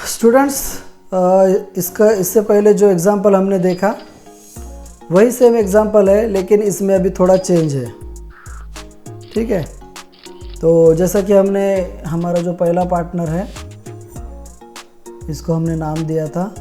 Students, इससे पहले जो एग्ज़ाम्पल हमने देखा वही सेम एग्ज़ाम्पल है, लेकिन इसमें अभी थोड़ा चेंज है। ठीक है, तो जैसा कि हमने हमारा जो पहला पार्टनर है इसको हमने नाम दिया था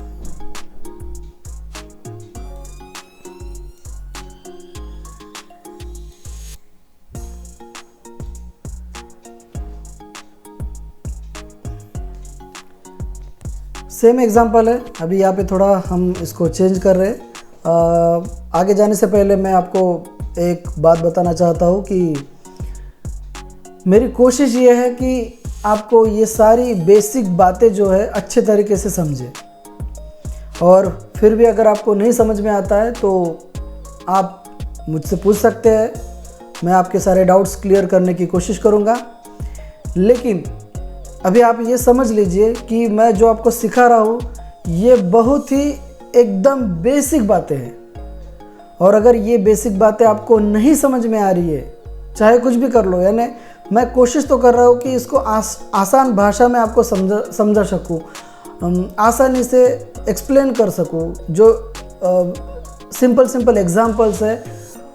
सेम एग्जांपल है। अभी यहाँ पे थोड़ा हम इसको चेंज कर रहे हैं। आगे जाने से पहले मैं आपको एक बात बताना चाहता हूँ कि मेरी कोशिश ये है कि आपको ये सारी बेसिक बातें जो है अच्छे तरीके से समझे, और फिर भी अगर आपको नहीं समझ में आता है तो आप मुझसे पूछ सकते हैं। मैं आपके सारे डाउट्स क्लियर करने की कोशिश करूँगा। लेकिन अभी आप ये समझ लीजिए कि मैं जो आपको सिखा रहा हूँ ये बहुत ही एकदम बेसिक बातें हैं, और अगर ये बेसिक बातें आपको नहीं समझ में आ रही है, चाहे कुछ भी कर लो, यानी मैं कोशिश तो कर रहा हूँ कि इसको आसान भाषा में आपको समझा सकूँ, आसानी से एक्सप्लेन कर सकूँ। जो सिंपल एग्जांपल्स है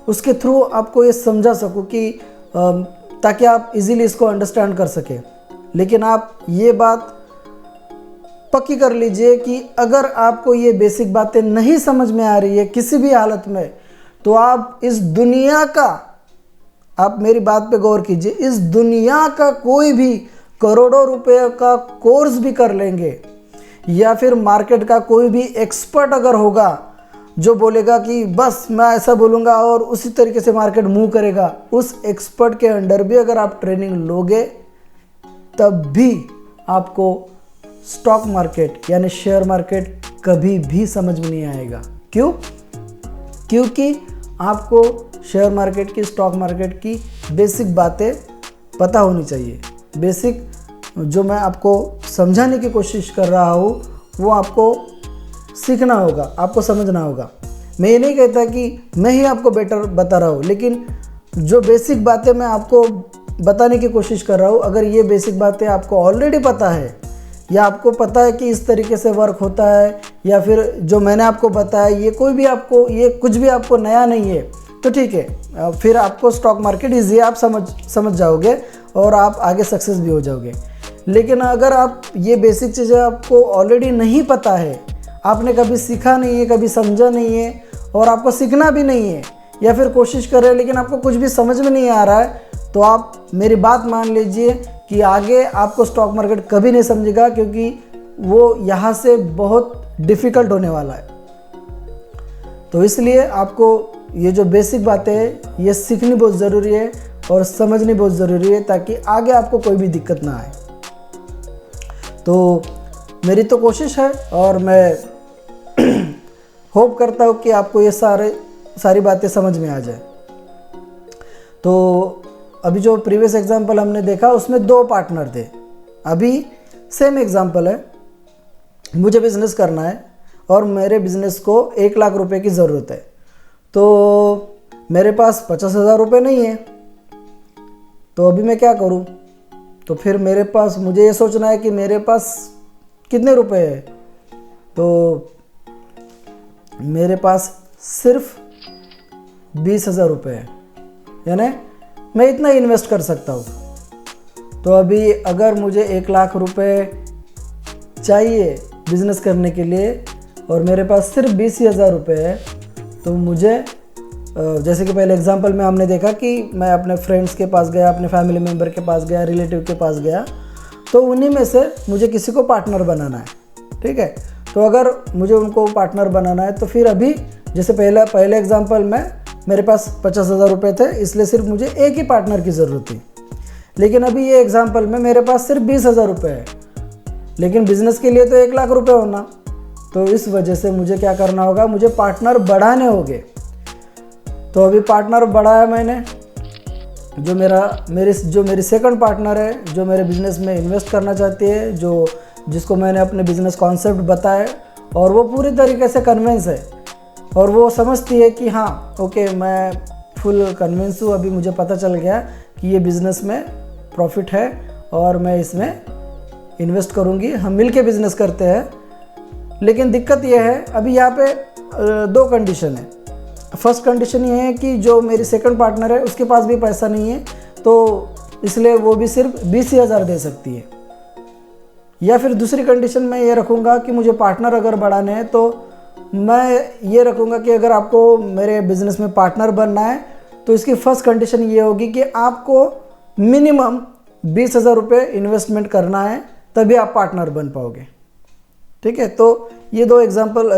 उसके थ्रू आपको ये समझा सकूँ कि ताकि आप इजीली इसको अंडरस्टैंड कर सकें। लेकिन आप ये बात पक्की कर लीजिए कि अगर आपको ये बेसिक बातें नहीं समझ में आ रही है किसी भी हालत में, तो आप इस दुनिया का, आप मेरी बात पे गौर कीजिए, इस दुनिया का कोई भी करोड़ों रुपए का कोर्स भी कर लेंगे, या फिर मार्केट का कोई भी एक्सपर्ट अगर होगा जो बोलेगा कि बस मैं ऐसा बोलूँगा और उसी तरीके से मार्केट मूव करेगा, उस एक्सपर्ट के अंडर भी अगर आप ट्रेनिंग लोगे तब भी आपको स्टॉक मार्केट यानी शेयर मार्केट कभी भी समझ में नहीं आएगा। क्यों? क्योंकि आपको शेयर मार्केट की, स्टॉक मार्केट की बेसिक बातें पता होनी चाहिए। बेसिक जो मैं आपको समझाने की कोशिश कर रहा हूँ वो आपको सीखना होगा, आपको समझना होगा। मैं ये नहीं कहता कि मैं ही आपको बेटर बता रहा हूँ, लेकिन जो बेसिक बातें मैं आपको बताने की कोशिश कर रहा हूँ, अगर ये बेसिक बातें आपको ऑलरेडी पता है, या आपको पता है कि इस तरीके से वर्क होता है, या फिर जो मैंने आपको बताया ये कुछ भी आपको नया नहीं है, तो ठीक है, फिर आपको स्टॉक मार्केट ईजी आप समझ जाओगे और आप आगे सक्सेस भी हो जाओगे। लेकिन अगर आप ये बेसिक चीज़ें आपको ऑलरेडी नहीं पता है, आपने कभी सीखा नहीं है, कभी समझा नहीं है, और आपको सीखना भी नहीं है, या फिर कोशिश कर रहे हैं लेकिन आपको कुछ भी समझ में नहीं आ रहा है, तो आप मेरी बात मान लीजिए कि आगे आपको स्टॉक मार्केट कभी नहीं समझेगा, क्योंकि वो यहाँ से बहुत डिफ़िकल्ट होने वाला है। तो इसलिए आपको ये जो बेसिक बातें हैं ये सीखनी बहुत ज़रूरी है और समझनी बहुत ज़रूरी है, ताकि आगे आपको कोई भी दिक्कत ना आए। तो मेरी तो कोशिश है, और मैं होप करता हूँ कि आपको ये सारी बातें समझ में आ जाए। तो अभी जो प्रीवियस एग्जांपल हमने देखा उसमें 2 पार्टनर थे। अभी सेम एग्जांपल है, मुझे बिज़नेस करना है और मेरे बिज़नेस को 1 लाख रुपए की ज़रूरत है। तो मेरे पास 50,000 रुपये नहीं है, तो अभी मैं क्या करूं? तो फिर मुझे ये सोचना है कि मेरे पास कितने रुपए है। तो मेरे पास सिर्फ 20,000 रुपये है, यानी मैं इतना इन्वेस्ट कर सकता हूँ। तो अभी अगर मुझे 1 लाख रुपए चाहिए बिज़नेस करने के लिए और मेरे पास सिर्फ 20,000 रुपये है, तो मुझे जैसे कि पहले एग्जांपल में हमने देखा कि मैं अपने फ्रेंड्स के पास गया, अपने फैमिली मेम्बर के पास गया, रिलेटिव के पास गया, तो उन्हीं में से मुझे किसी को पार्टनर बनाना है। ठीक है, तो अगर मुझे उनको पार्टनर बनाना है तो फिर अभी जैसे पहले एग्जांपल में मेरे पास 50,000 रुपये थे, इसलिए सिर्फ मुझे एक ही पार्टनर की ज़रूरत थी। लेकिन अभी ये एग्जांपल में मेरे पास सिर्फ 20,000 रुपये है, लेकिन बिज़नेस के लिए तो 1 लाख रुपये होना। तो इस वजह से मुझे क्या करना होगा, मुझे पार्टनर बढ़ाने होंगे। तो अभी पार्टनर बढ़ाया मैंने, जो मेरी सेकंड पार्टनर है, जो मेरे बिज़नेस में इन्वेस्ट करना चाहती है, जिसको मैंने अपने बिज़नेस कॉन्सेप्ट बताया, और वो पूरी तरीके से कन्विंस है, और वो समझती है कि हाँ ओके, मैं फुल कन्विंस हूँ, अभी मुझे पता चल गया कि ये बिज़नेस में प्रॉफिट है और मैं इसमें इन्वेस्ट करूँगी, हम मिल के बिज़नेस करते हैं। लेकिन दिक्कत यह है, अभी यहाँ पे दो कंडीशन है। फर्स्ट कंडीशन ये है कि जो मेरी सेकंड पार्टनर है उसके पास भी पैसा नहीं है, तो इसलिए वो भी सिर्फ 20,000 दे सकती है। या फिर दूसरी कंडीशन मैं ये रखूँगा कि मुझे पार्टनर अगर बढ़ाने हैं तो मैं ये रखूँगा कि अगर आपको मेरे बिज़नेस में पार्टनर बनना है तो इसकी फर्स्ट कंडीशन ये होगी कि आपको मिनिमम 20,000 रुपये इन्वेस्टमेंट करना है, तभी आप पार्टनर बन पाओगे। ठीक है, तो ये दो एग्जांपल,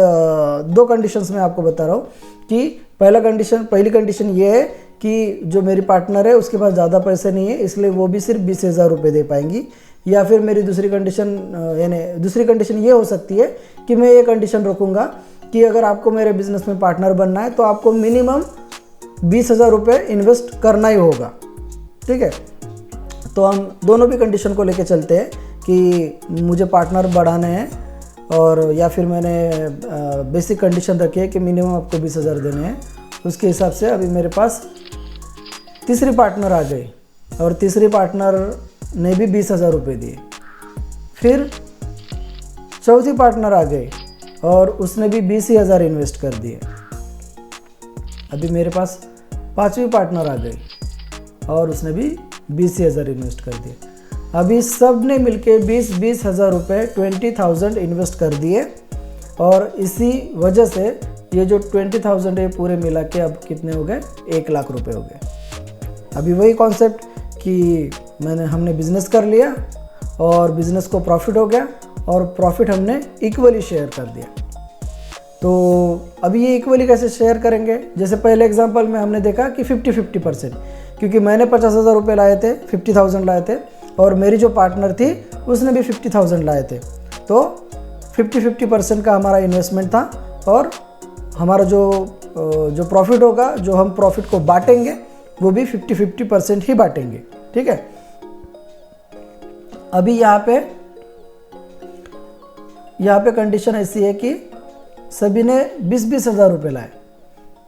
दो कंडीशंस मैं आपको बता रहा हूँ कि पहली कंडीशन ये है कि जो मेरी पार्टनर है उसके पास ज़्यादा पैसे नहीं है, इसलिए वो भी सिर्फ 20,000 रुपये दे पाएंगी। या फिर मेरी दूसरी कंडीशन ये हो सकती है कि मैं ये कंडीशन रखूँगा कि अगर आपको मेरे बिज़नेस में पार्टनर बनना है तो आपको मिनिमम 20,000 रुपये इन्वेस्ट करना ही होगा। ठीक है, तो हम दोनों भी कंडीशन को लेके चलते हैं कि मुझे पार्टनर बढ़ाने हैं, और या फिर मैंने बेसिक कंडीशन रखी है कि मिनिमम आपको 20,000 देने हैं। उसके हिसाब से अभी मेरे पास तीसरी पार्टनर आ गई और तीसरी पार्टनर ने भी 20,000 रुपये दिए। फिर चौथी पार्टनर आ गई और उसने भी 20,000 इन्वेस्ट कर दिए। अभी मेरे पास पांचवी पार्टनर आ गई और उसने भी 20,000 इन्वेस्ट कर दिए। अभी सब ने मिलके 20,000 रुपये 20,000 इन्वेस्ट कर दिए, और इसी वजह से ये जो 20,000 है पूरे मिला के अब कितने हो गए, 1 लाख रुपए हो गए। अभी वही कॉन्सेप्ट कि हमने बिज़नेस कर लिया और बिज़नेस को प्रॉफिट हो गया और प्रॉफिट हमने इक्वली शेयर कर दिया। तो अभी ये इक्वली कैसे शेयर करेंगे, जैसे पहले एग्जांपल में हमने देखा कि 50-50%, क्योंकि मैंने 50,000 रुपये लाए थे, 50,000 लाए थे, और मेरी जो पार्टनर थी उसने भी 50,000 लाए थे। तो 50-50% का हमारा इन्वेस्टमेंट था, और हमारा जो प्रॉफिट होगा, जो हम प्रॉफिट को बांटेंगे, वो भी 50-50% ही बांटेंगे। ठीक है, अभी यहाँ पे कंडीशन ऐसी है कि सभी ने 20,000 रुपये लाए,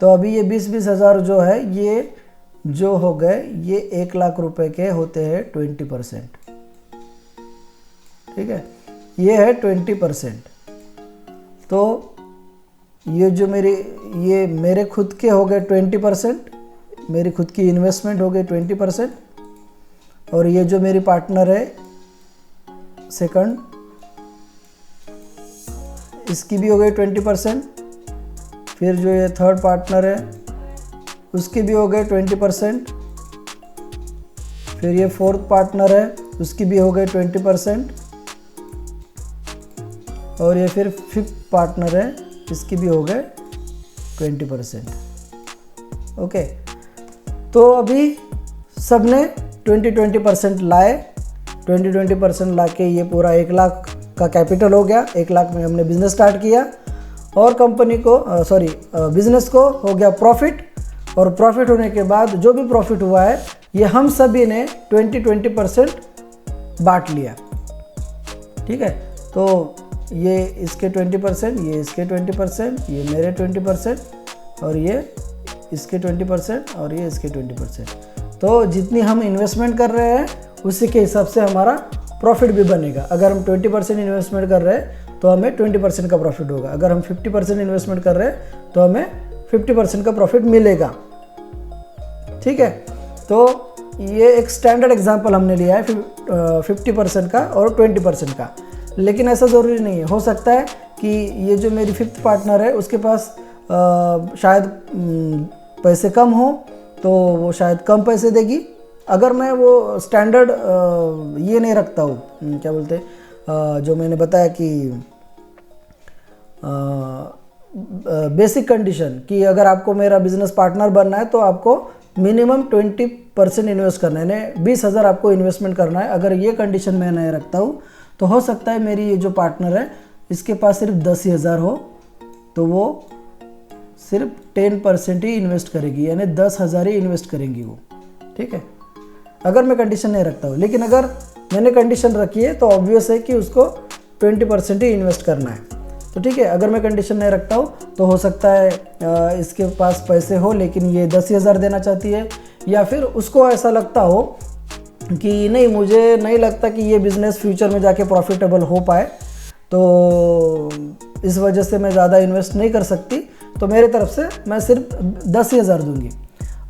तो अभी ये 20,000 जो है ये जो हो गए, ये 1 लाख रुपए के होते हैं 20%। ठीक है, ये है 20%। तो ये जो मेरे खुद के हो गए 20%, मेरी खुद की इन्वेस्टमेंट हो गई 20%, और ये जो मेरी पार्टनर है सेकंड, इसकी भी हो गई 20%। फिर जो ये थर्ड पार्टनर है उसकी भी हो गए 20%। फिर ये फोर्थ पार्टनर है उसकी भी हो गए 20%, और ये फिर फिफ्थ पार्टनर है इसकी भी हो गए 20%। ओके, तो अभी सबने 20% लाए, 20% ला के ये पूरा 1 लाख का कैपिटल हो गया। 1 लाख में हमने बिज़नेस स्टार्ट किया, और कंपनी को बिज़नेस को हो गया प्रॉफिट, और प्रॉफिट होने के बाद जो भी प्रॉफिट हुआ है ये हम सभी ने 20% बांट लिया। ठीक है, तो ये इसके 20%, ये इसके 20%, ये मेरे 20%, और ये इसके 20%, और ये इसके 20%। तो जितनी हम इन्वेस्टमेंट कर रहे हैं उसी के हिसाब से हमारा प्रॉफिट भी बनेगा। अगर हम 20% इन्वेस्टमेंट कर रहे हैं तो हमें 20% का प्रॉफिट होगा। अगर हम 50% इन्वेस्टमेंट कर रहे हैं तो हमें 50% का प्रॉफिट मिलेगा। ठीक है, तो ये एक स्टैंडर्ड एग्जांपल हमने लिया है 50% का और 20% का, लेकिन ऐसा ज़रूरी नहीं है। हो सकता है कि ये जो मेरी फिफ्थ पार्टनर है उसके पास शायद पैसे कम हो, तो वो शायद कम पैसे देगी। अगर मैं वो स्टैंडर्ड ये नहीं रखता हूँ, क्या बोलते हैं, जो मैंने बताया कि बेसिक कंडीशन कि अगर आपको मेरा बिजनेस पार्टनर बनना है तो आपको मिनिमम 20% इन्वेस्ट करना है, यानी 20,000 आपको इन्वेस्टमेंट करना है। अगर ये कंडीशन मैं नहीं रखता हूँ तो हो सकता है मेरी ये जो पार्टनर है इसके पास सिर्फ 10,000 हो, तो वो सिर्फ 10% ही इन्वेस्ट करेगी, यानी 10,000 ही इन्वेस्ट करेंगी वो। ठीक है, अगर मैं कंडीशन नहीं रखता हूँ। लेकिन अगर मैंने कंडीशन रखी है तो ऑब्वियस है कि उसको 20% ही इन्वेस्ट करना है। तो ठीक है, अगर मैं कंडीशन नहीं रखता हूँ तो हो सकता है इसके पास पैसे हो लेकिन ये 10,000 देना चाहती है, या फिर उसको ऐसा लगता हो कि नहीं, मुझे नहीं लगता कि ये बिज़नेस फ्यूचर में जाके प्रॉफिटेबल हो पाए, तो इस वजह से मैं ज़्यादा इन्वेस्ट नहीं कर सकती, तो मेरे तरफ से मैं सिर्फ 10,000 दूंगी।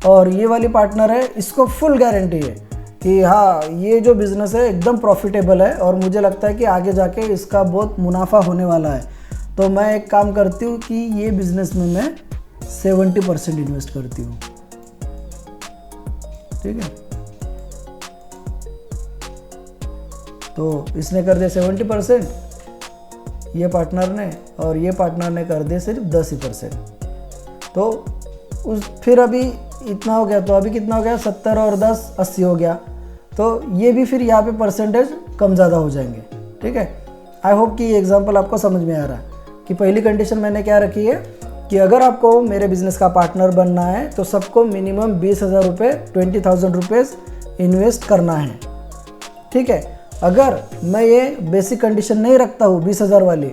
और ये वाली पार्टनर है, इसको फुल गारंटी है कि हाँ, ये जो बिज़नेस है एकदम प्रॉफिटेबल है और मुझे लगता है कि आगे जाके इसका बहुत मुनाफा होने वाला है। तो मैं एक काम करती हूँ कि ये बिज़नेस में मैं 70% इन्वेस्ट करती हूँ। ठीक है, तो इसने कर दिया 70%, ये पार्टनर ने, और ये पार्टनर ने कर दिया सिर्फ 10%। तो फिर अभी इतना हो गया, तो अभी कितना हो गया, 70 और 10 80 हो गया। तो ये भी फिर यहाँ पे परसेंटेज कम ज़्यादा हो जाएंगे। ठीक है, आई होप कि ये एग्जांपल आपको समझ में आ रहा है कि पहली कंडीशन मैंने क्या रखी है कि अगर आपको मेरे बिज़नेस का पार्टनर बनना है तो सबको मिनिमम 20,000 रुपये, 20,000 रुपीज़ इन्वेस्ट करना है। ठीक है, अगर मैं ये बेसिक कंडीशन नहीं रखता हूँ 20,000 वाली,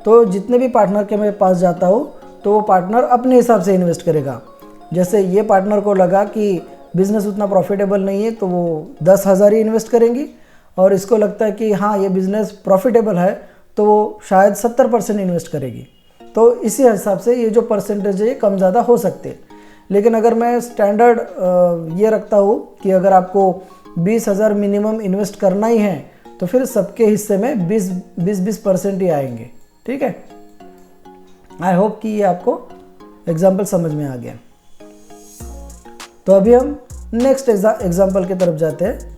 तो जितने भी पार्टनर के मेरे पास जाता हूँ तो वो पार्टनर अपने हिसाब से इन्वेस्ट करेगा। जैसे ये पार्टनर को लगा कि बिज़नेस उतना प्रॉफिटेबल नहीं है तो वो 10,000 ही इन्वेस्ट करेंगी, और इसको लगता है कि हाँ ये बिज़नेस प्रॉफिटेबल है तो वो शायद 70% इन्वेस्ट करेगी। तो इसी हिसाब से ये जो परसेंटेज है ये कम ज़्यादा हो सकते हैं। लेकिन अगर मैं स्टैंडर्ड ये रखता हूँ कि अगर आपको 20,000 मिनिमम इन्वेस्ट करना ही है तो फिर सबके हिस्से में 20% ही आएंगे। ठीक है, आई होप कि ये आपको एग्जाम्पल समझ में आ गया। तो अभी हम नेक्स्ट एग्जाम्पल की तरफ जाते हैं।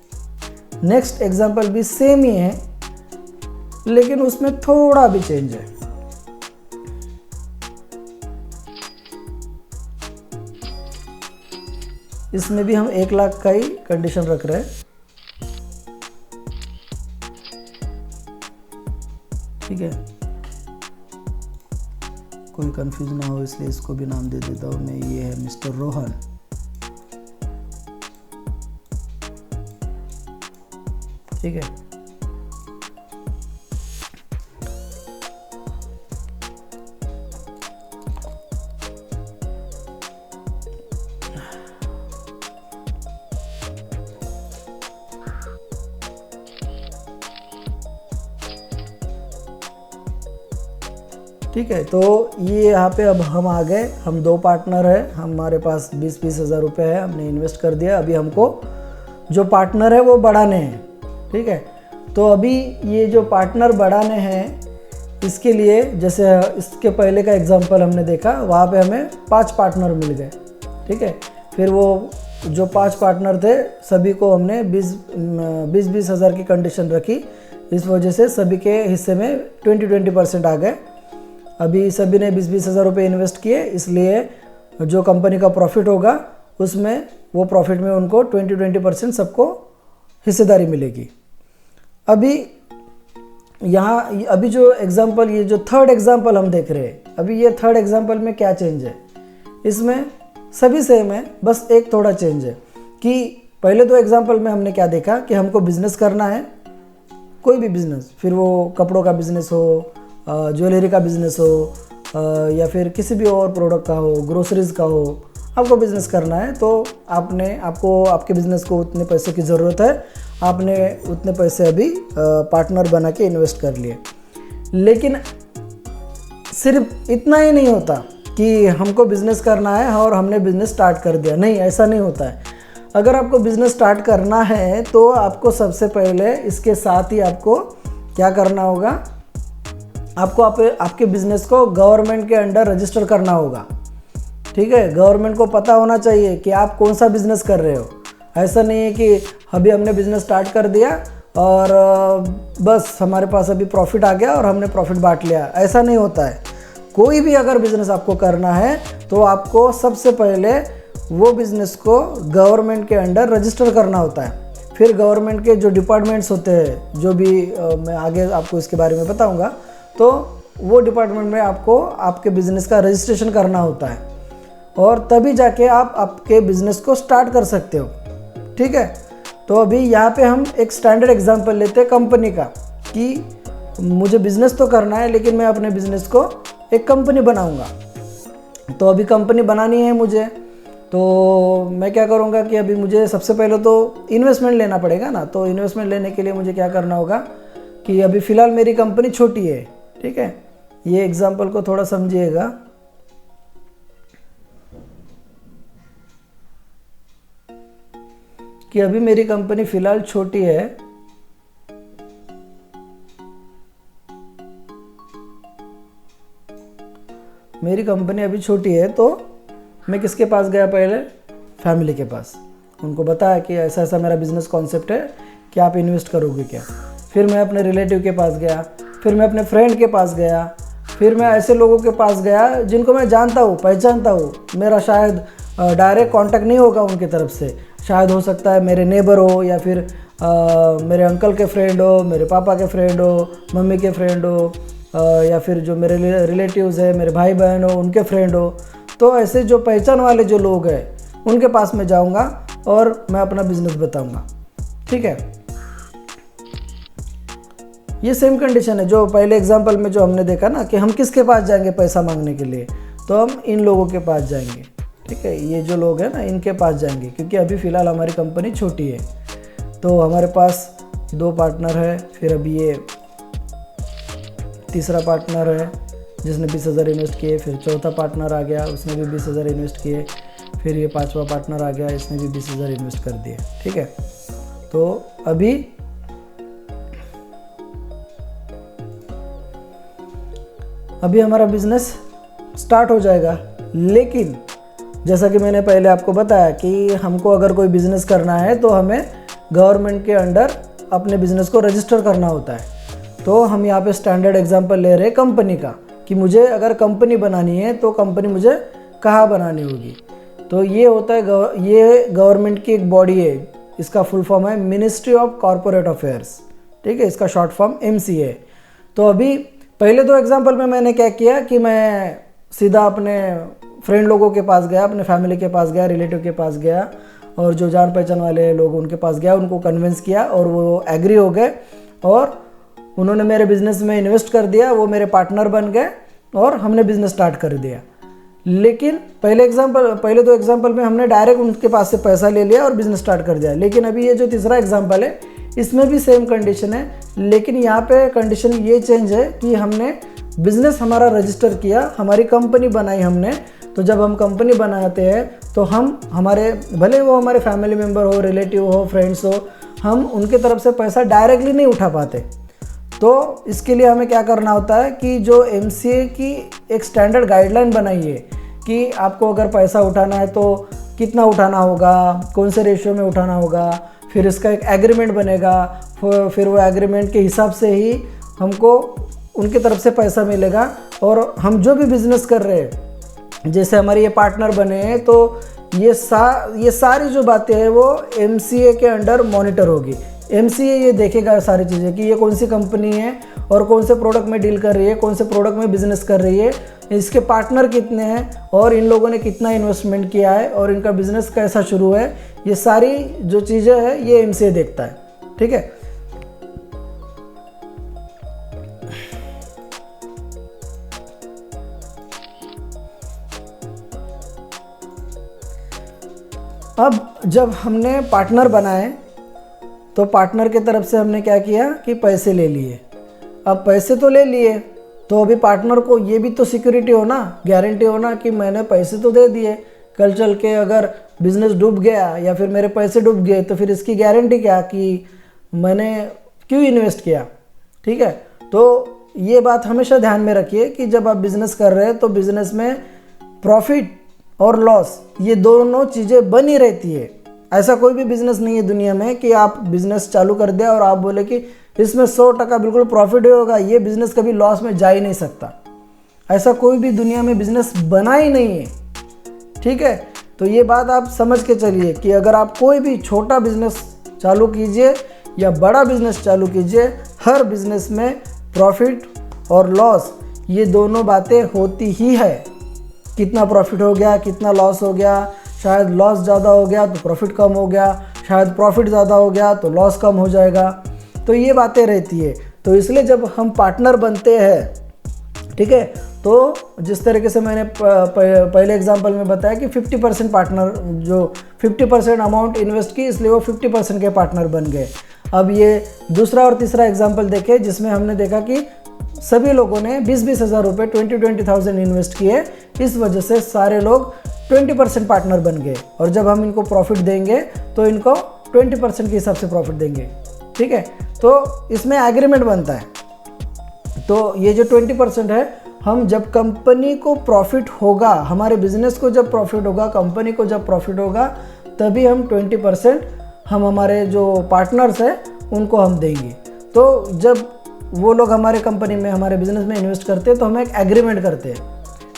नेक्स्ट एग्जाम्पल भी सेम ही है लेकिन उसमें थोड़ा भी चेंज है। इसमें भी हम 1 लाख का ही कंडीशन रख रहे हैं। ठीक है, कोई कंफ्यूज ना हो इसलिए इसको भी नाम दे देता हूँ मैं, ये है मिस्टर रोहन। ठीक है, ठीक है, तो ये यहाँ पे अब हम आ गए, हम 2 पार्टनर हैं, हमारे पास 20-20 हज़ार रुपये है, हमने इन्वेस्ट कर दिया। अभी हमको जो पार्टनर है वो बढ़ाने हैं। ठीक है, तो अभी ये जो पार्टनर बढ़ाने हैं इसके लिए, जैसे इसके पहले का एग्जांपल हमने देखा, वहाँ पे हमें 5 पार्टनर मिल गए। ठीक है, फिर वो जो 5 पार्टनर थे सभी को हमने 20-20 हज़ार की कंडीशन रखी, इस वजह से सभी के हिस्से में 20-20% आ गए। अभी सभी ने 20-20 हज़ार रुपये इन्वेस्ट किए, इसलिए जो कंपनी का प्रॉफिट होगा उसमें वो प्रॉफिट में उनको 20-20% सबको हिस्सेदारी मिलेगी। अभी यहाँ अभी जो एग्जांपल, ये जो थर्ड एग्जांपल हम देख रहे हैं, अभी ये थर्ड एग्जांपल में क्या चेंज है, इसमें सभी सेम है, बस एक थोड़ा चेंज है कि पहले 2 एग्जांपल में हमने क्या देखा कि हमको बिज़नेस करना है, कोई भी बिज़नेस, फिर वो कपड़ों का बिज़नेस हो, ज्वेलरी का बिज़नेस हो, या फिर किसी भी और प्रोडक्ट का हो, ग्रोसरीज़ का हो, आपको बिज़नेस करना है तो आपको आपके बिज़नेस को उतने पैसे की ज़रूरत है, आपने उतने पैसे अभी पार्टनर बना के इन्वेस्ट कर लिए। लेकिन सिर्फ इतना ही नहीं होता कि हमको बिज़नेस करना है और हमने बिज़नेस स्टार्ट कर दिया, नहीं, ऐसा नहीं होता है। अगर आपको बिज़नेस स्टार्ट करना है तो आपको सबसे पहले इसके साथ ही आपको क्या करना होगा, आपको आपके बिज़नेस को गवर्नमेंट के अंडर रजिस्टर करना होगा। ठीक है, गवर्नमेंट को पता होना चाहिए कि आप कौन सा बिज़नेस कर रहे हो। ऐसा नहीं है कि अभी हमने बिज़नेस स्टार्ट कर दिया और बस हमारे पास अभी प्रॉफिट आ गया और हमने प्रॉफिट बांट लिया, ऐसा नहीं होता है। कोई भी अगर बिज़नेस आपको करना है तो आपको सबसे पहले वो बिज़नेस को गवर्नमेंट के अंडर रजिस्टर करना होता है। फिर गवर्नमेंट के जो डिपार्टमेंट्स होते हैं, जो भी मैं आगे आपको इसके बारे में बताऊँगा, तो वो डिपार्टमेंट में आपको आपके बिज़नेस का रजिस्ट्रेशन करना होता है और तभी जाके आप आपके बिज़नेस को स्टार्ट कर सकते हो। ठीक है, तो अभी यहाँ पे हम एक स्टैंडर्ड एग्जांपल लेते हैं कंपनी का कि मुझे बिज़नेस तो करना है लेकिन मैं अपने बिज़नेस को एक कंपनी बनाऊंगा। तो अभी कंपनी बनानी है मुझे, तो मैं क्या करूँगा कि अभी मुझे सबसे पहले तो इन्वेस्टमेंट लेना पड़ेगा ना। तो इन्वेस्टमेंट लेने के लिए मुझे क्या करना होगा कि अभी फ़िलहाल मेरी कंपनी छोटी है, ठीक है। ये एग्जांपल को थोड़ा समझिएगा। कि अभी मेरी कंपनी फ़िलहाल छोटी है, मेरी कंपनी अभी छोटी है, तो मैं किसके पास गया पहले? फैमिली के पास। उनको बताया कि ऐसा ऐसा मेरा बिज़नेस कॉन्सेप्ट है कि आप इन्वेस्ट करोगे क्या। फिर मैं अपने रिलेटिव के पास गया, फिर मैं अपने फ्रेंड के पास गया, फिर मैं ऐसे लोगों के पास गया जिनको मैं जानता हूँ, पहचानता हूँ। मेरा शायद डायरेक्ट कांटेक्ट नहीं होगा उनकी तरफ से, शायद हो सकता है मेरे नेबर हो, या फिर मेरे अंकल के फ्रेंड हो, मेरे पापा के फ्रेंड हो, मम्मी के फ्रेंड हो, या फिर जो मेरे रिलेटिव्स है, मेरे भाई बहन हो, उनके फ्रेंड हो। तो ऐसे जो पहचान वाले जो लोग हैं उनके पास मैं जाऊंगा और मैं अपना बिजनेस बताऊंगा, ठीक है। ये सेम कंडीशन है जो पहले एग्जांपल में जो हमने देखा ना कि हम किसके पास जाएंगे पैसा मांगने के लिए, तो हम इन लोगों के पास जाएंगे, ठीक है। ये जो लोग हैं ना इनके पास जाएंगे, क्योंकि अभी फ़िलहाल हमारी कंपनी छोटी है। तो हमारे पास 2 पार्टनर है, फिर अभी ये तीसरा पार्टनर है जिसने 20,000 इन्वेस्ट किए, फिर चौथा पार्टनर आ गया, उसने भी 20,000 इन्वेस्ट किए, फिर ये 5वां पार्टनर आ गया, इसने भी 20,000 इन्वेस्ट कर दिए, ठीक है। तो अभी हमारा बिजनेस स्टार्ट हो जाएगा। लेकिन जैसा कि मैंने पहले आपको बताया कि हमको अगर कोई बिज़नेस करना है तो हमें गवर्नमेंट के अंडर अपने बिज़नेस को रजिस्टर करना होता है। तो हम यहाँ पे स्टैंडर्ड एग्जांपल ले रहे हैं कंपनी का, कि मुझे अगर कंपनी बनानी है तो कंपनी मुझे कहाँ बनानी होगी। तो ये होता है ये गवर्नमेंट की एक बॉडी है, इसका फुल फॉर्म है मिनिस्ट्री ऑफ कॉरपोरेट अफेयर्स, ठीक है। इसका शॉर्ट फॉर्म MCA। तो अभी पहले 2 एग्जांपल में मैंने क्या किया कि मैं सीधा अपने फ्रेंड लोगों के पास गया, अपने फैमिली के पास गया, रिलेटिव के पास गया, और जो जान पहचान वाले लोग उनके पास गया, उनको कन्विंस किया और वो एग्री हो गए और उन्होंने मेरे बिज़नेस में इन्वेस्ट कर दिया, वो मेरे पार्टनर बन गए और हमने बिज़नेस स्टार्ट कर दिया। लेकिन पहले 2 एग्जांपल में हमने डायरेक्ट उनके पास से पैसा ले लिया और बिज़नेस स्टार्ट कर दिया। लेकिन अभी ये जो तीसरा एग्जांपल है इसमें भी सेम कंडीशन है, लेकिन यहाँ पे कंडीशन ये चेंज है कि हमने बिज़नेस हमारा रजिस्टर किया, हमारी कंपनी बनाई हमने। तो जब हम कंपनी बनाते हैं तो हम हमारे, भले वो हमारे फैमिली मेम्बर हो, रिलेटिव हो, फ्रेंड्स हो, हम उनके तरफ से पैसा डायरेक्टली नहीं उठा पाते। तो इसके लिए हमें क्या करना होता है कि जो MCA की एक स्टैंडर्ड गाइडलाइन बनाई है कि आपको अगर पैसा उठाना है तो कितना उठाना होगा, कौन से रेशियो में उठाना होगा, फिर इसका एक एग्रीमेंट बनेगा, फिर वो एग्रीमेंट के हिसाब से ही हमको उनकी तरफ से पैसा मिलेगा। और हम जो भी बिज़नेस कर रहे हैं, जैसे हमारे ये पार्टनर बने हैं, तो ये सारी जो बातें हैं वो MCA के अंडर मॉनिटर होगी। MCA ये देखेगा सारी चीज़ें कि ये कौन सी कंपनी है और कौन से प्रोडक्ट में डील कर रही है, कौन से प्रोडक्ट में बिजनेस कर रही है, इसके पार्टनर कितने हैं और इन लोगों ने कितना इन्वेस्टमेंट किया है और इनका बिजनेस कैसा शुरू है। ये सारी जो चीज़ें हैं ये MCA देखता है, ठीक है। अब जब हमने पार्टनर बनाए तो पार्टनर के तरफ से हमने क्या किया कि पैसे ले लिए। अब पैसे तो ले लिए, तो अभी पार्टनर को ये भी तो सिक्योरिटी हो ना, गारंटी हो ना कि मैंने पैसे तो दे दिए, कल चल के अगर बिज़नेस डूब गया या फिर मेरे पैसे डूब गए तो फिर इसकी गारंटी क्या कि मैंने क्यों इन्वेस्ट किया, ठीक है। तो ये बात हमेशा ध्यान में रखिए कि जब आप बिज़नेस कर रहे हैं तो बिज़नेस में प्रॉफिट और लॉस ये दोनों चीज़ें बनी रहती है। ऐसा कोई भी बिज़नेस नहीं है दुनिया में कि आप बिज़नेस चालू कर दिया और आप बोले कि इसमें 100% बिल्कुल प्रॉफिट होगा, ये बिज़नेस कभी लॉस में जा ही नहीं सकता। ऐसा कोई भी दुनिया में बिज़नेस बना ही नहीं है, ठीक है। तो ये बात आप समझ के चलिए कि अगर आप कोई भी छोटा बिज़नेस चालू कीजिए या बड़ा बिज़नेस चालू कीजिए, हर बिज़नेस में प्रॉफिट और लॉस ये दोनों बातें होती ही है। कितना प्रॉफिट हो गया, कितना लॉस हो गया, शायद लॉस ज़्यादा हो गया तो प्रॉफिट कम हो गया, शायद प्रॉफिट ज़्यादा हो गया तो लॉस कम हो जाएगा। तो ये बातें रहती है। तो इसलिए जब हम पार्टनर बनते हैं, ठीक है, तो जिस तरीके से मैंने पहले एग्जांपल में बताया कि 50% पार्टनर, जो 50% अमाउंट इन्वेस्ट की इसलिए वो 50% के पार्टनर बन गए। अब ये दूसरा और तीसरा एग्जांपल देखें जिसमें हमने देखा कि सभी लोगों ने 20-20 हज़ार रुपये 20,000 इन्वेस्ट किए, इस वजह से सारे लोग 20% पार्टनर बन गए, और जब हम इनको प्रॉफिट देंगे तो इनको 20% के हिसाब से प्रॉफिट देंगे। ठीक है, तो इसमें एग्रीमेंट बनता है। तो ये जो 20% है, हम जब कंपनी को प्रॉफिट होगा, हमारे बिजनेस को जब प्रॉफिट होगा, कंपनी को जब प्रॉफिट होगा, तभी हम 20% हम हमारे जो पार्टनर्स हैं उनको हम देंगे। तो जब वो लोग हमारे कंपनी में, हमारे बिजनेस में इन्वेस्ट करते हैं तो हम एक एग्रीमेंट करते हैं।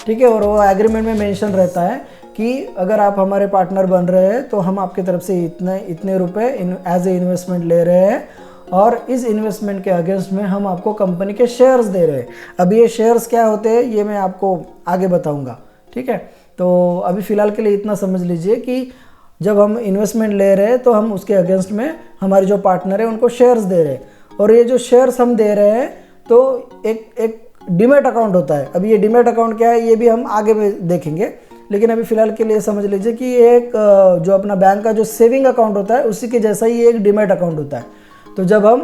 ठीक है, और वो एग्रीमेंट में मेंशन रहता है कि अगर आप हमारे पार्टनर बन रहे हैं तो हम आपकी तरफ से इतने रुपए एज ए इन्वेस्टमेंट ले रहे हैं, और इस इन्वेस्टमेंट के अगेंस्ट में हम आपको कंपनी के शेयर्स दे रहे हैं। अब ये शेयर्स क्या होते हैं ये मैं आपको आगे बताऊंगा। ठीक है, तो अभी फ़िलहाल के लिए इतना समझ लीजिए कि जब हम इन्वेस्टमेंट ले रहे हैं तो हम उसके अगेंस्ट में हमारे जो पार्टनर है उनको शेयर्स दे रहे हैं, और ये जो शेयर्स हम दे रहे हैं तो एक डीमैट अकाउंट होता है। अब ये डीमैट अकाउंट क्या है ये भी हम आगे में देखेंगे, लेकिन अभी फ़िलहाल के लिए समझ लीजिए कि एक जो अपना बैंक का जो सेविंग अकाउंट होता है उसी के जैसा ही एक डीमैट अकाउंट होता है। तो जब हम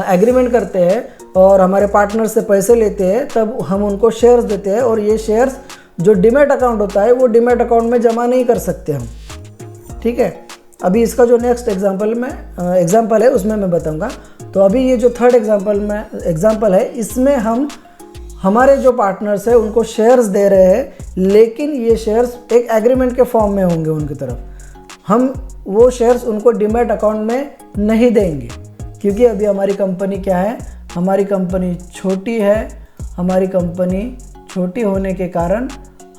एग्रीमेंट करते हैं और हमारे पार्टनर से पैसे लेते हैं तब हम उनको शेयर्स देते हैं, और ये शेयर्स जो डीमैट अकाउंट होता है वो डीमैट अकाउंट में जमा नहीं कर सकते हम। ठीक है, अभी इसका जो नेक्स्ट एग्जाम्पल है उसमें मैं बताऊंगा। तो अभी ये जो थर्ड एग्जाम्पल है इसमें हम हमारे जो पार्टनर्स हैं उनको शेयर्स दे रहे हैं, लेकिन ये शेयर्स एक एग्रीमेंट के फॉर्म में होंगे उनकी तरफ। हम वो शेयर्स उनको डीमैट अकाउंट में नहीं देंगे, क्योंकि अभी हमारी कंपनी क्या है, हमारी कंपनी छोटी है। हमारी कंपनी छोटी होने के कारण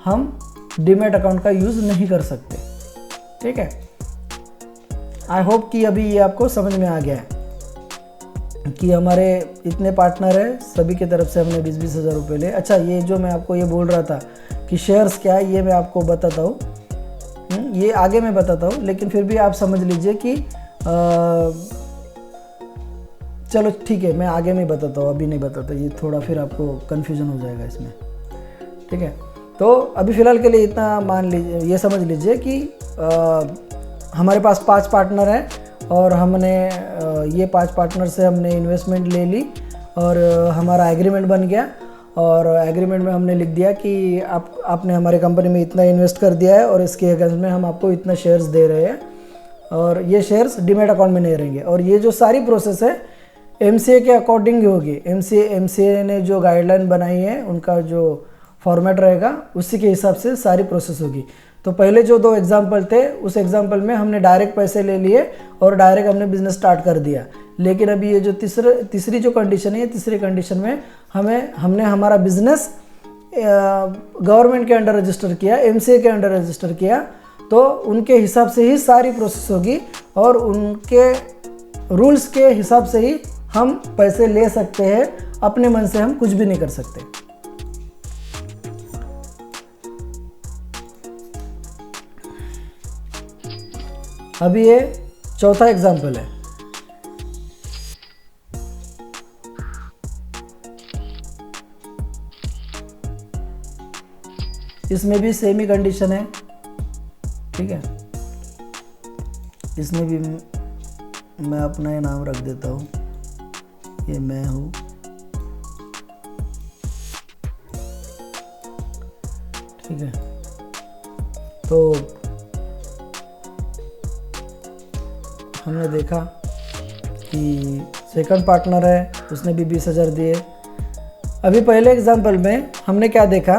हम डीमैट अकाउंट का यूज़ नहीं कर सकते। ठीक है, आई होप कि अभी ये आपको समझ में आ गया है कि हमारे इतने पार्टनर हैं, सभी की तरफ से हमने 20-20 हज़ार रुपये ले। अच्छा, ये जो मैं आपको ये बोल रहा था कि शेयर्स क्या है ये मैं आपको बताता हूँ, ये आगे मैं बताता हूँ, लेकिन फिर भी आप समझ लीजिए कि चलो ठीक है मैं आगे में बताता हूँ, अभी नहीं बताता, ये थोड़ा फिर आपको कन्फ्यूजन हो जाएगा इसमें। ठीक है, तो अभी फ़िलहाल के लिए इतना मान लीजिए, ये समझ लीजिए कि हमारे पास 5 पार्टनर हैं, और हमने ये 5 पार्टनर से हमने इन्वेस्टमेंट ले ली, और हमारा एग्रीमेंट बन गया, और एग्रीमेंट में हमने लिख दिया कि आपने हमारे कंपनी में इतना इन्वेस्ट कर दिया है, और इसके अगेंस्ट में हम आपको इतना शेयर्स दे रहे हैं, और ये शेयर्स डीमैट अकाउंट में नहीं रहेंगे। और ये जो सारी प्रोसेस है एमसीए के अकॉर्डिंग होगी। एमसीए ने जो गाइडलाइन बनाई है उनका जो फॉर्मेट रहेगा उसी के हिसाब से सारी प्रोसेस होगी। तो पहले जो 2 एग्जाम्पल थे उस एग्जाम्पल में हमने डायरेक्ट पैसे ले लिए और डायरेक्ट हमने बिजनेस स्टार्ट कर दिया, लेकिन अभी ये जो तीसरी जो कंडीशन है, तीसरी कंडीशन में हमने हमारा बिजनेस गवर्नमेंट के अंडर रजिस्टर किया, एमसीए के अंडर रजिस्टर किया, तो उनके हिसाब से ही सारी प्रोसेस होगी, और उनके रूल्स के हिसाब से ही हम पैसे ले सकते हैं। अपने मन से हम कुछ भी नहीं कर सकते। अभी ये चौथा एग्जाम्पल है। इसमें भी सेम ही कंडीशन है। ठीक है, इसमें भी मैं अपना ही नाम रख देता हूँ, ये मैं हूँ। ठीक है, तो हमने देखा कि सेकंड पार्टनर है, उसने भी 20,000 दिए। अभी पहले एग्जाम्पल में हमने क्या देखा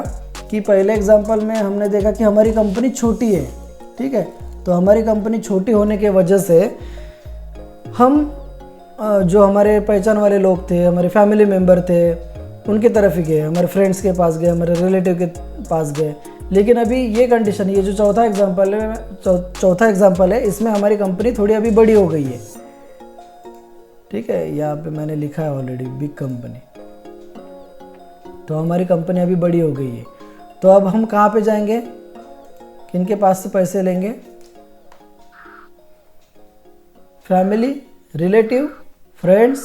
कि पहले एग्जाम्पल में हमने देखा कि हमारी कंपनी छोटी है। ठीक है, तो हमारी कंपनी छोटी होने के वजह से हम जो हमारे पहचान वाले लोग थे, हमारे फैमिली मेम्बर थे, उनकी तरफ ही गए, हमारे फ्रेंड्स के पास गए, हमारे रिलेटिव के पास गए। लेकिन अभी ये कंडीशन, ये जो चौथा एग्जाम्पल है, इसमें हमारी कंपनी थोड़ी अभी बड़ी हो गई है। ठीक है, यहाँ पे मैंने लिखा है ऑलरेडी बिग कंपनी, तो हमारी कंपनी अभी बड़ी हो गई है। तो अब हम कहाँ पे जाएंगे, किनके पास से पैसे लेंगे? फैमिली, रिलेटिव, फ्रेंड्स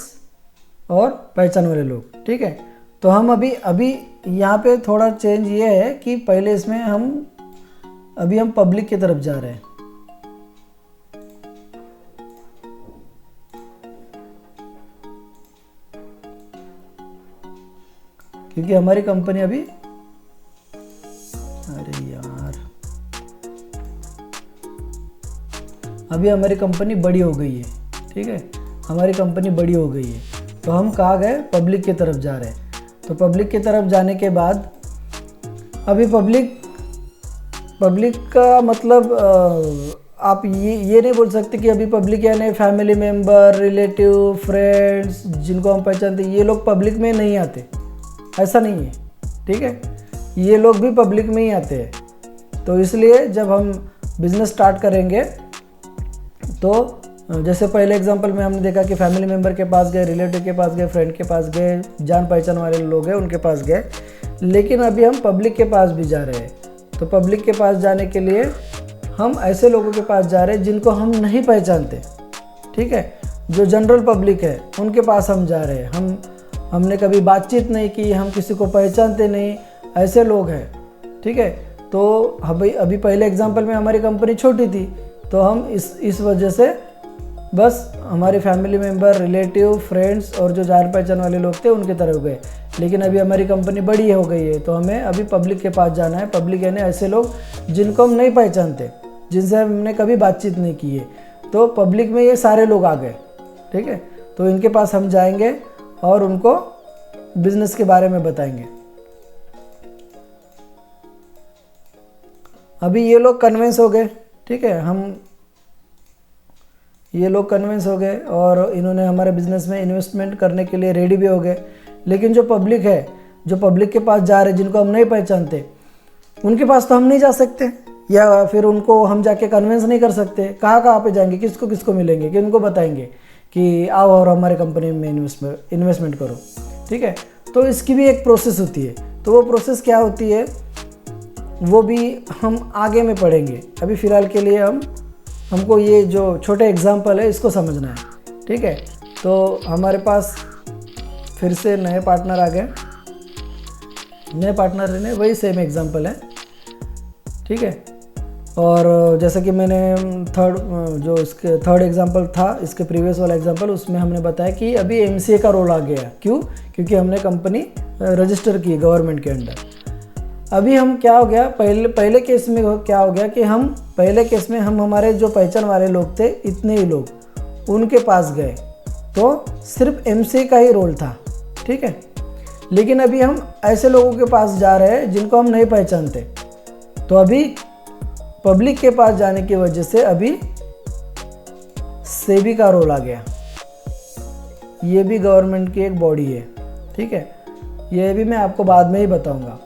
और पहचान वाले लोग। ठीक है, तो हम अभी यहाँ पे थोड़ा चेंज ये है कि पहले इसमें हम पब्लिक की तरफ जा रहे हैं। क्योंकि हमारी कंपनी अभी, अरे यार, अभी हमारी कंपनी बड़ी हो गई है, ठीक है, हमारी कंपनी बड़ी हो गई है। तो हम कहाँ गए, पब्लिक की तरफ जा रहे हैं। तो पब्लिक की तरफ जाने के बाद अभी पब्लिक का मतलब आप ये नहीं बोल सकते कि अभी पब्लिक यानी फैमिली मेम्बर, रिलेटिव, फ्रेंड्स जिनको हम पहचानते, ये लोग पब्लिक में नहीं आते, ऐसा नहीं है, ठीक है, ये लोग भी पब्लिक में ही आते हैं। तो इसलिए जब हम बिज़नेस स्टार्ट करेंगे तो जैसे पहले एग्जांपल में हमने देखा कि फैमिली मेम्बर के पास गए, रिलेटिव के पास गए, फ्रेंड के पास गए, जान पहचान वाले लोग हैं उनके पास गए, लेकिन अभी हम पब्लिक के पास भी जा रहे हैं। तो पब्लिक के पास जाने के लिए हम ऐसे लोगों के पास जा रहे हैं जिनको हम नहीं पहचानते, ठीक है, जो जनरल पब्लिक है उनके पास हम जा रहे हैं। हमने कभी बातचीत नहीं की, हम किसी को पहचानते नहीं, ऐसे लोग हैं, ठीक है। तो अभी पहले एग्जांपल में हमारी कंपनी छोटी थी, तो हम इस वजह से बस हमारे फैमिली मेम्बर, रिलेटिव, फ्रेंड्स और जो जान पहचान वाले लोग थे उनके तरफ गए। लेकिन अभी हमारी कंपनी बड़ी हो गई है, तो हमें अभी पब्लिक के पास जाना है। पब्लिक यानी ऐसे लोग जिनको हम नहीं पहचानते, जिनसे हमने कभी बातचीत नहीं की है। तो पब्लिक में ये सारे लोग आ गए, ठीक है। तो इनके पास हम जाएंगे और उनको बिजनेस के बारे में बताएंगे। अभी ये लोग कन्विंस हो गए, ठीक है, ये लोग कन्विंस हो गए और इन्होंने हमारे बिजनेस में इन्वेस्टमेंट करने के लिए रेडी भी हो गए। लेकिन जो पब्लिक है, जो पब्लिक के पास जा रहे, जिनको हम नहीं पहचानते, उनके पास तो हम नहीं जा सकते, या फिर उनको हम जाके कन्विंस नहीं कर सकते। कहाँ पे जाएंगे, किसको मिलेंगे, कि उनको बताएंगे कि आओ और हमारे कंपनी में इन्वेस्टमेंट करो, ठीक है। तो इसकी भी एक प्रोसेस होती है। तो वो प्रोसेस क्या होती है वो भी हम आगे में पढ़ेंगे। अभी फ़िलहाल के लिए हमको ये जो छोटे एग्जाम्पल है इसको समझना है, ठीक है। तो हमारे पास फिर से नए पार्टनर आ गए। नए पार्टनर ने वही सेम एग्जाम्पल है, ठीक है। और जैसा कि मैंने थर्ड एग्जांपल था, इसके प्रीवियस वाला एग्जांपल, उसमें हमने बताया कि अभी एमसीए का रोल आ गया। क्यों? क्योंकि हमने कंपनी रजिस्टर की गवर्नमेंट के अंडर। अभी हम क्या हो गया, पहले केस में क्या हो गया कि पहले केस में हम हमारे जो पहचान वाले लोग थे, इतने ही लोग, उनके पास गए, तो सिर्फ एमसीए का ही रोल था, ठीक है। लेकिन अभी हम ऐसे लोगों के पास जा रहे हैं जिनको हम नहीं पहचानते। तो अभी पब्लिक के पास जाने की वजह से अभी सेबी का रोल आ गया। ये भी गवर्नमेंट की एक बॉडी है, ठीक है। ये भी मैं आपको बाद में ही बताऊंगा।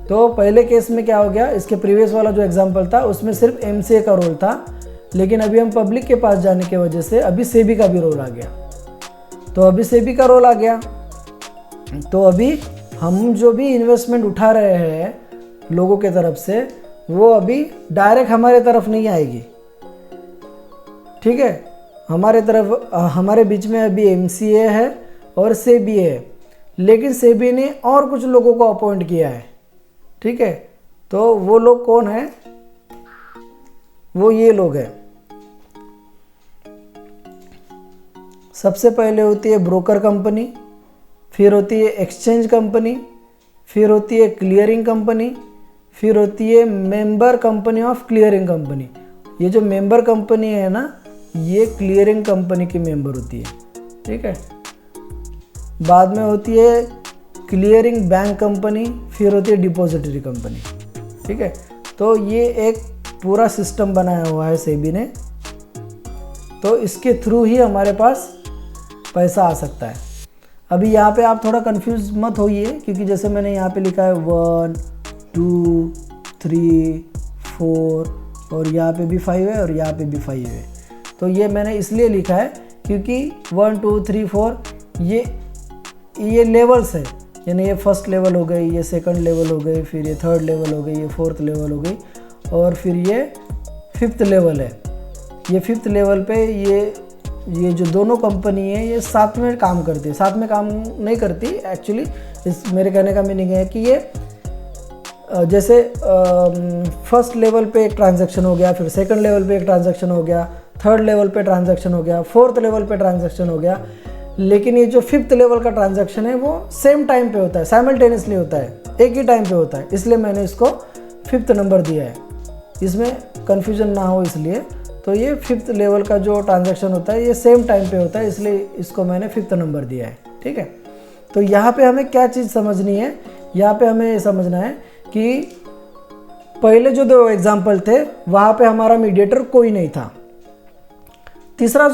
तो पहले केस में क्या हो गया, इसके प्रीवियस वाला जो एग्जांपल था उसमें सिर्फ एमसीए का रोल था, लेकिन अभी हम पब्लिक के पास जाने की वजह से अभी सेबी का भी रोल आ गया। तो अभी सेबी का रोल आ गया, तो अभी हम जो भी इन्वेस्टमेंट उठा रहे हैं लोगों के तरफ से, वो अभी डायरेक्ट हमारे तरफ नहीं आएगी, ठीक है। हमारे बीच में अभी एमसीए है और सेबी है, लेकिन सेबी ने और कुछ लोगों को अपॉइंट किया है, ठीक है। तो वो लोग कौन है, वो ये लोग हैं। सबसे पहले होती है ब्रोकर कंपनी, फिर होती है एक्सचेंज कंपनी, फिर होती है क्लियरिंग कंपनी, फिर होती है member company of clearing company. ये जो मेंबर कंपनी है ना, ये क्लियरिंग कंपनी की मेंबर होती है, ठीक है। बाद में होती है क्लियरिंग बैंक कंपनी, फिर होती है डिपॉजिटरी कंपनी, ठीक है। तो ये एक पूरा सिस्टम बनाया हुआ है सेबी ने, तो इसके थ्रू ही हमारे पास पैसा आ सकता है। अभी यहाँ पे आप थोड़ा कंफ्यूज मत होइए, क्योंकि जैसे मैंने यहाँ पे लिखा है 1 2 3 4 और यहाँ पे भी 5 है और यहाँ पे भी 5 है। तो ये मैंने इसलिए लिखा है क्योंकि 1 2 3 4 ये लेवल्स है, यानी ये फर्स्ट लेवल हो गई, ये सेकंड लेवल हो गई, फिर ये थर्ड लेवल हो गई, ये फोर्थ लेवल हो गई, और फिर ये फिफ्थ लेवल है। ये फिफ्थ लेवल पे ये जो दोनों कंपनी है ये साथ में काम करती है। साथ में काम नहीं करती एक्चुअली, इस मेरे कहने का मीनिंग है कि ये जैसे फर्स्ट लेवल पे एक ट्रांजैक्शन हो गया, फिर सेकंड लेवल पे एक ट्रांजैक्शन हो गया, थर्ड लेवल पे ट्रांजैक्शन हो गया, फोर्थ लेवल पे ट्रांजैक्शन हो गया, लेकिन ये जो फिफ्थ लेवल का ट्रांजैक्शन है वो सेम टाइम पे होता है, साइमल्टेनियसली होता है, एक ही टाइम पे होता है, इसलिए मैंने इसको फिफ्थ नंबर दिया है। इसमें कन्फ्यूजन ना हो इसलिए, तो ये फिफ्थ लेवल का जो ट्रांजैक्शन होता है ये सेम टाइम पे होता है, इसलिए इसको मैंने फिफ्थ नंबर दिया है। ठीक है, तो यहाँ पे हमें क्या चीज़ समझनी है, यहाँ पे हमें ये समझना है कि पहले जो 2 एग्जाम्पल थे वहाँ पे हमारा मीडिएटर कोई नहीं था। तीसरा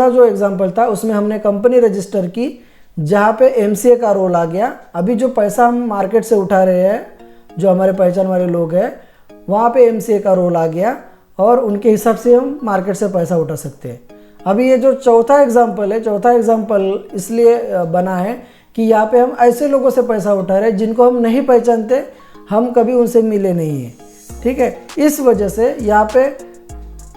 जो एग्जाम्पल था उसमें हमने कंपनी रजिस्टर की, जहाँ पे एमसीए का रोल आ गया। अभी जो पैसा हम मार्केट से उठा रहे हैं, जो हमारे पहचान वाले लोग हैं, वहाँ पे एमसीए का रोल आ गया और उनके हिसाब से हम मार्केट से पैसा उठा सकते हैं। अभी ये जो चौथा एग्जाम्पल है, चौथा एग्जाम्पल इसलिए बना है कि यहाँ पे हम ऐसे लोगों से पैसा उठा रहे हैं जिनको हम नहीं पहचानते, हम कभी उनसे मिले नहीं हैं। ठीक है, इस वजह से यहाँ पे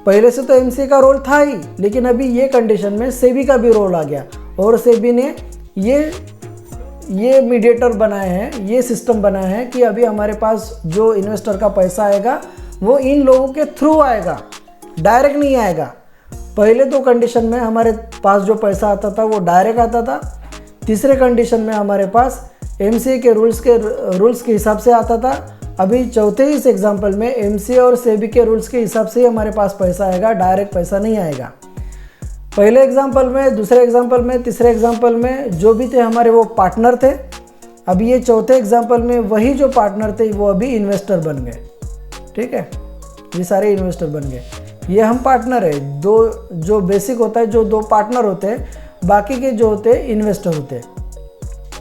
पहले से तो एमसीए का रोल था ही, लेकिन अभी ये कंडीशन में सेबी का भी रोल आ गया और सेबी ने ये मीडिएटर बनाए हैं, ये सिस्टम बनाया है कि अभी हमारे पास जो इन्वेस्टर का पैसा आएगा वो इन लोगों के थ्रू आएगा, डायरेक्ट नहीं आएगा। पहले 2 कंडीशन में हमारे पास जो पैसा आता था वो डायरेक्ट आता था, तीसरे कंडीशन में हमारे पास एमसीए के रूल्स के हिसाब से आता था। अभी चौथे इस एग्जाम्पल में एमसीए और सेबी के रूल्स के हिसाब से ही हमारे पास पैसा आएगा, डायरेक्ट पैसा नहीं आएगा। पहले एग्जाम्पल में, दूसरे एग्जाम्पल में, तीसरे एग्जाम्पल में जो भी थे हमारे वो पार्टनर थे। अभी ये चौथे एग्जाम्पल में वही जो पार्टनर थे वो अभी इन्वेस्टर बन गए। ठीक है, ये सारे इन्वेस्टर बन गए। ये हम पार्टनर है, 2 जो बेसिक होता है, जो 2 पार्टनर होते हैं, बाकी के जो होते हैं इन्वेस्टर होते हैं।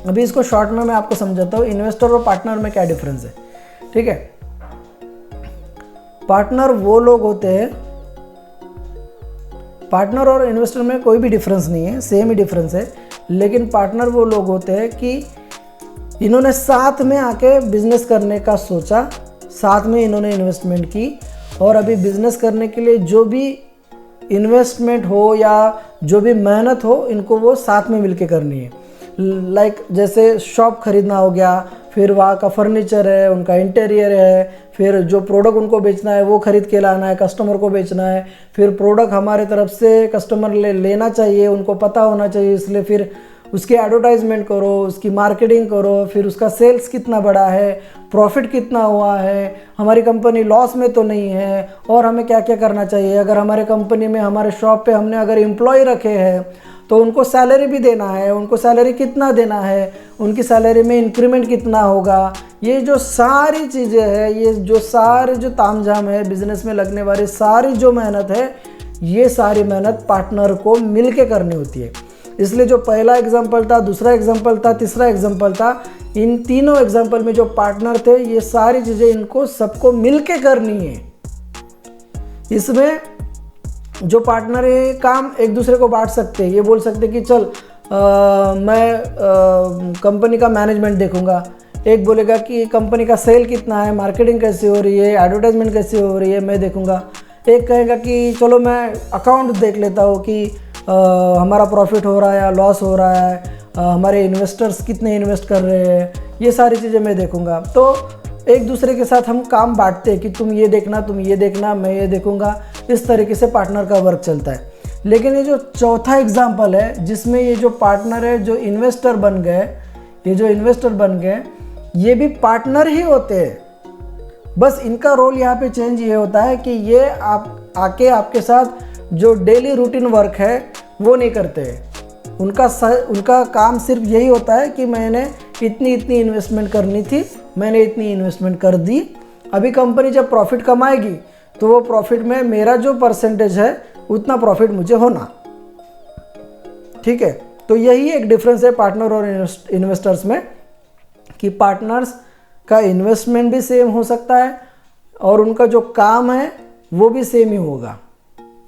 अभी इसको शॉर्ट में मैं आपको समझाता हूँ, इन्वेस्टर और पार्टनर में क्या डिफरेंस है। ठीक है, पार्टनर वो लोग होते हैं, पार्टनर और इन्वेस्टर में कोई भी डिफरेंस नहीं है, सेम ही डिफरेंस है, लेकिन पार्टनर वो लोग होते हैं कि इन्होंने साथ में आके बिजनेस करने का सोचा, साथ में इन्होंने इन्वेस्टमेंट की और अभी बिजनेस करने के लिए जो भी इन्वेस्टमेंट हो या जो भी मेहनत हो, इनको वो साथ में मिलके करनी है। लाइक जैसे शॉप खरीदना हो गया, फिर वहाँ का फर्नीचर है, उनका इंटीरियर है, फिर जो प्रोडक्ट उनको बेचना है वो खरीद के लाना है, कस्टमर को बेचना है, फिर प्रोडक्ट हमारे तरफ से कस्टमर लेना चाहिए, उनको पता होना चाहिए, इसलिए फिर उसकी एडवर्टाइजमेंट करो, उसकी मार्केटिंग करो, फिर उसका सेल्स कितना बड़ा है, प्रॉफिट कितना हुआ है, हमारी कंपनी लॉस में तो नहीं है, और हमें क्या क्या करना चाहिए। अगर हमारे कंपनी में, हमारे शॉप पे हमने अगर एम्प्लॉय रखे हैं तो उनको सैलरी भी देना है, उनको सैलरी कितना देना है, उनकी सैलरी में इंक्रीमेंट कितना होगा। ये जो सारी चीज़ें हैं, ये जो सारे जो तामझाम है, बिजनेस में लगने वाली सारी जो मेहनत है, ये सारी मेहनत पार्टनर को मिल के करनी होती है। इसलिए जो पहला एग्जाम्पल था, दूसरा एग्जाम्पल था, तीसरा एग्जाम्पल था, इन तीनों एग्जाम्पल में जो पार्टनर थे, ये सारी चीज़ें इनको सबको मिल के करनी है। इसमें जो पार्टनर है काम एक दूसरे को बांट सकते हैं, ये बोल सकते कि चल मैं कंपनी का मैनेजमेंट देखूंगा, एक बोलेगा कि कंपनी का सेल कितना है, मार्केटिंग कैसी हो रही है, एडवर्टाइजमेंट कैसी हो रही है, मैं देखूंगा। एक कहेगा कि चलो मैं अकाउंट देख लेता हूँ कि हमारा प्रॉफिट हो रहा है या लॉस हो रहा है, हमारे इन्वेस्टर्स कितने इन्वेस्ट कर रहे हैं, ये सारी चीज़ें मैं देखूंगा। तो एक दूसरे के साथ हम काम बांटते हैं कि तुम ये देखना, तुम ये देखना, मैं ये देखूंगा। इस तरीके से पार्टनर का वर्क चलता है। लेकिन ये जो चौथा एग्जाम्पल है, जिसमें ये जो पार्टनर है, जो इन्वेस्टर बन गए, ये जो इन्वेस्टर बन गए, ये भी पार्टनर ही होते हैं, बस इनका रोल यहाँ पे चेंज ये होता है कि ये आप आके आपके साथ जो डेली रूटीन वर्क है वो नहीं करते। उनका काम सिर्फ यही होता है कि मैंने इतनी इन्वेस्टमेंट करनी थी, मैंने इतनी इन्वेस्टमेंट कर दी। अभी कंपनी जब प्रॉफिट कमाएगी तो वो प्रॉफिट में मेरा जो परसेंटेज है उतना प्रॉफिट मुझे होना। ठीक है, तो यही एक डिफरेंस है पार्टनर और इन्वेस्टर्स में, कि पार्टनर्स का इन्वेस्टमेंट भी सेम हो सकता है और उनका जो काम है वो भी सेम ही होगा।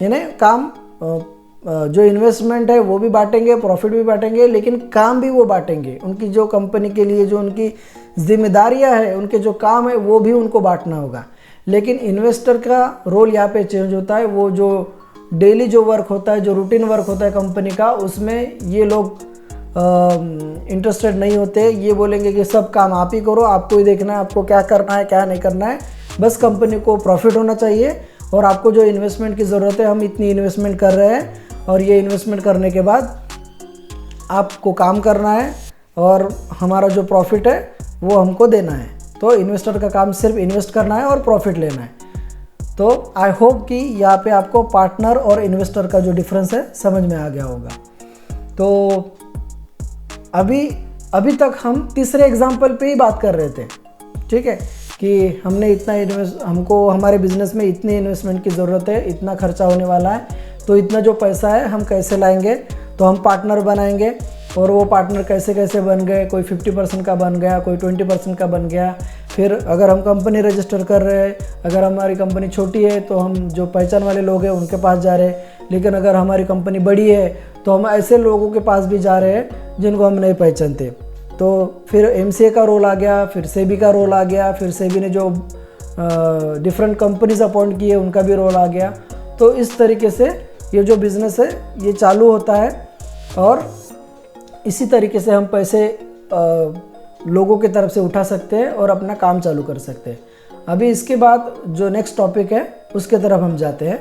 यानी काम जो इन्वेस्टमेंट है वो भी बांटेंगे, प्रॉफिट भी बांटेंगे, लेकिन काम भी वो बांटेंगे। उनकी जो कंपनी के लिए जो उनकी जिम्मेदारियां है, उनके जो काम है वो भी उनको बांटना होगा। लेकिन इन्वेस्टर का रोल यहाँ पे चेंज होता है। वो जो डेली जो वर्क होता है, जो रूटीन वर्क होता है कंपनी का, उसमें ये लोग इंटरेस्टेड नहीं होते, ये बोलेंगे कि सब काम आप ही करो, आपको ही देखना है आपको क्या करना है क्या नहीं करना है, बस कंपनी को प्रॉफिट होना चाहिए और आपको जो इन्वेस्टमेंट की ज़रूरत है हम इतनी इन्वेस्टमेंट कर रहे हैं और ये इन्वेस्टमेंट करने के बाद आपको काम करना है और हमारा जो प्रॉफिट है वो हमको देना है। तो इन्वेस्टर का काम सिर्फ इन्वेस्ट करना है और प्रॉफिट लेना है। तो आई होप कि यहाँ पे आपको पार्टनर और इन्वेस्टर का जो डिफरेंस है समझ में आ गया होगा। तो अभी तक हम तीसरे एग्जाम्पल पे ही बात कर रहे थे, ठीक है, कि हमने हमको हमारे बिजनेस में इतनी इन्वेस्टमेंट की ज़रूरत है, इतना खर्चा होने वाला है, तो इतना जो पैसा है हम कैसे लाएंगे, तो हम पार्टनर बनाएंगे। और वो पार्टनर कैसे कैसे बन गए, कोई 50% का बन गया, कोई 20% का बन गया। फिर अगर हम कंपनी रजिस्टर कर रहे हैं, अगर हमारी कंपनी छोटी है तो हम जो पहचान वाले लोग हैं उनके पास जा रहे हैं, लेकिन अगर हमारी कंपनी बड़ी है तो हम ऐसे लोगों के पास भी जा रहे हैं जिनको हम नहीं पहचानते। तो फिर एमसीए का रोल आ गया, फिर सेबी का रोल आ गया, फिर सेबी ने जो डिफरेंट कंपनीज अपॉइंट किए उनका भी रोल आ गया। तो इस तरीके से ये जो बिज़नेस है ये चालू होता है और इसी तरीके से हम पैसे लोगों की तरफ से उठा सकते हैं और अपना काम चालू कर सकते हैं। अभी इसके बाद जो नेक्स्ट टॉपिक है उसके तरफ हम जाते हैं।